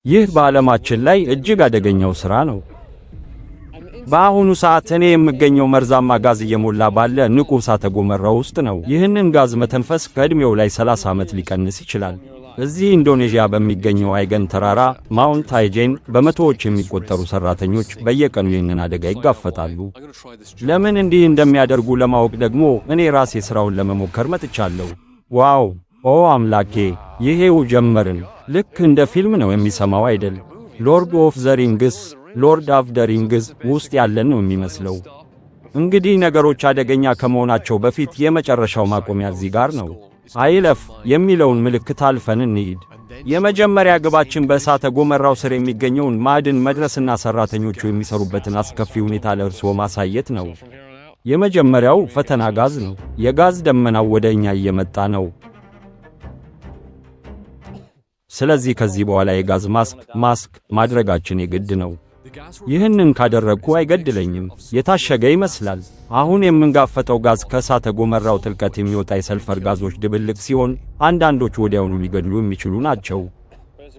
ይህ በዓለማችን ላይ እጅግ አደገኛው ሥራ ነው። በአሁኑ ሰዓት እኔ የምገኘው መርዛማ ጋዝ እየሞላ ባለ ንቁ እሳተ ገሞራ ውስጥ ነው። ይህንን ጋዝ መተንፈስ ከዕድሜው ላይ 30 ዓመት ሊቀንስ ይችላል። እዚህ ኢንዶኔዥያ በሚገኘው አይገን ተራራ ማውንት አይጄን በመቶዎች የሚቆጠሩ ሰራተኞች በየቀኑ ይህንን አደጋ ይጋፈጣሉ። ለምን እንዲህ እንደሚያደርጉ ለማወቅ ደግሞ እኔ ራሴ ሥራውን ለመሞከር መጥቻለሁ። ዋው! ኦ አምላኬ! ይሄው ጀመርን። ልክ እንደ ፊልም ነው የሚሰማው አይደል? ሎርድ ኦፍ ዘ ሪንግስ ውስጥ ያለን ነው የሚመስለው። እንግዲህ ነገሮች አደገኛ ከመሆናቸው በፊት የመጨረሻው ማቆሚያ እዚህ ጋር ነው። አይለፍ የሚለውን ምልክት አልፈን እንሂድ። የመጀመሪያ ግባችን በእሳተ ገሞራው ስር የሚገኘውን ማዕድን መድረስና ሰራተኞቹ የሚሰሩበትን አስከፊ ሁኔታ ለእርስዎ ማሳየት ነው። የመጀመሪያው ፈተና ጋዝ ነው። የጋዝ ደመናው ወደ እኛ እየመጣ ነው። ስለዚህ ከዚህ በኋላ የጋዝ ማስክ ማድረጋችን የግድ ነው። ይህንን ካደረግኩ አይገድለኝም። የታሸገ ይመስላል። አሁን የምንጋፈጠው ጋዝ ከእሳተ ገሞራው ጥልቀት የሚወጣ የሰልፈር ጋዞች ድብልቅ ሲሆን አንዳንዶቹ ወዲያውኑ ሊገድሉ የሚችሉ ናቸው።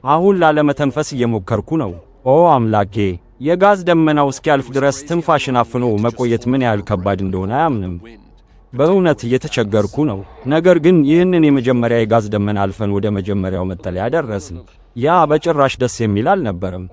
አሁን ላለመተንፈስ እየሞከርኩ ነው። ኦ አምላኬ! የጋዝ ደመናው እስኪያልፍ ድረስ ትንፋሽን አፍኖ መቆየት ምን ያህል ከባድ እንደሆነ አያምንም። በእውነት እየተቸገርኩ ነው። ነገር ግን ይህንን የመጀመሪያ የጋዝ ደመና አልፈን ወደ መጀመሪያው መጠለያ ደረስን። ያ በጭራሽ ደስ የሚል አልነበረም።